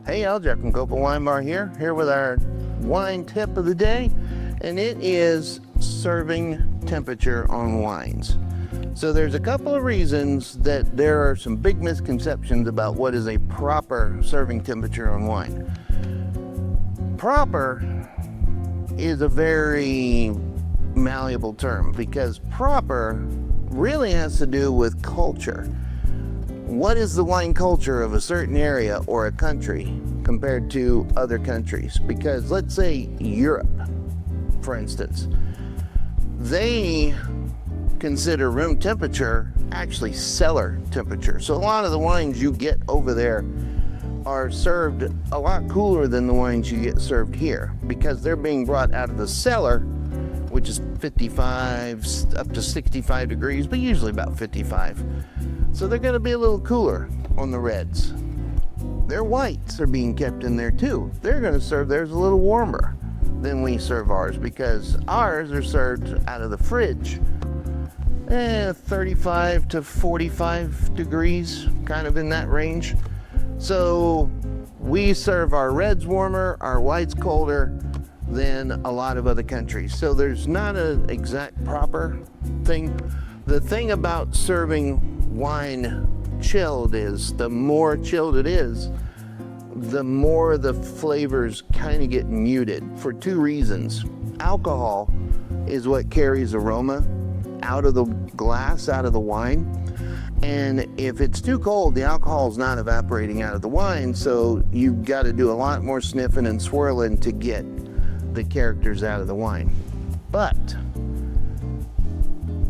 Hey, Algie from Copa Wine Bar here with our wine tip of the day, and it is serving temperature on wines. So there's a couple of reasons that there are some big misconceptions about what is a proper serving temperature on wine. Proper is a very malleable term because proper really has to do with culture. What is the wine culture of a certain area or a country compared to other countries? Because let's say Europe, for instance, they consider room temperature actually cellar temperature. So a lot of the wines you get over there are served a lot cooler than the wines you get served here because they're being brought out of the cellar, which is 55 up to 65 degrees, but usually about 55. So they're going to be a little cooler on the reds. Their whites are being kept in there too. They're going to serve theirs a little warmer than we serve ours because ours are served out of the fridge. 35 to 45 degrees, kind of in that range. So we serve our reds warmer, our whites colder than a lot of other countries. So there's not an exact proper thing. The thing about serving wine chilled is the more chilled it is, the more the flavors kind of get muted for two reasons. Alcohol is what carries aroma out of the glass, out of the wine. And if it's too cold, the alcohol is not evaporating out of the wine, so you've got to do a lot more sniffing and swirling to get the characters out of the wine. But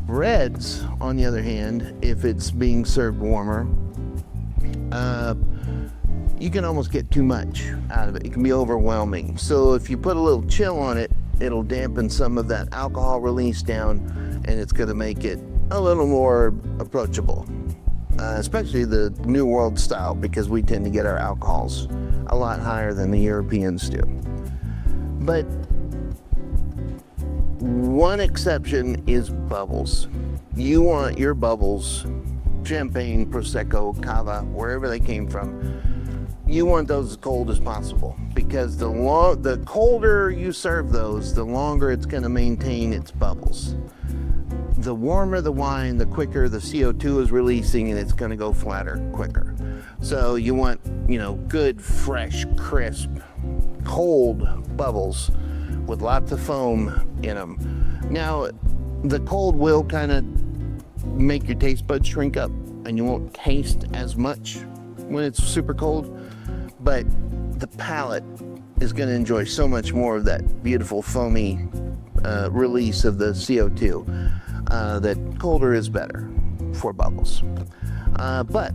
reds, on the other hand, if it's being served warmer, you can almost get too much out of it. It can be overwhelming. So if you put a little chill on it, it'll dampen some of that alcohol release down, and it's going to make it a little more approachable, especially the New World style, because we tend to get our alcohols a lot higher than the Europeans do. But one exception is bubbles. You want your bubbles, champagne, prosecco, cava, wherever they came from, you want those as cold as possible because the colder you serve those, the longer it's going to maintain its bubbles. The warmer the wine, the quicker the CO2 is releasing, and it's going to go flatter quicker. So you want, good, fresh, crisp, cold bubbles with lots of foam in them. Now, the cold will kind of make your taste buds shrink up, and you won't taste as much when it's super cold, but the palate is going to enjoy so much more of that beautiful foamy release of the CO2. That colder is better for bubbles. But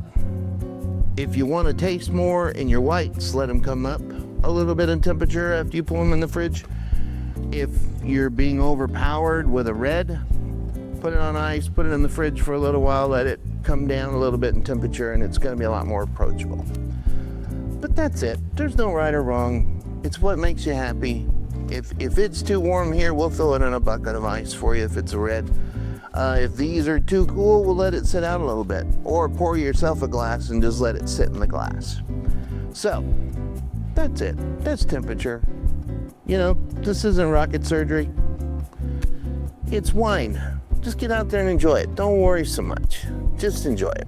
if you want to taste more in your whites, let them come up a little bit in temperature after you pull them in the fridge. If you're being overpowered with a red, put it on ice, put it in the fridge for a little while, let it come down a little bit in temperature, and it's going to be a lot more approachable. But that's it. There's no right or wrong. It's what makes you happy. If it's too warm here, we'll throw it in a bucket of ice for you if it's a red. If these are too cool, we'll let it sit out a little bit. Or pour yourself a glass and just let it sit in the glass. So, that's it. That's temperature. This isn't rocket surgery. It's wine. Just get out there and enjoy it. Don't worry so much. Just enjoy it.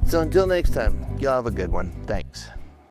So until next time, y'all have a good one. Thanks.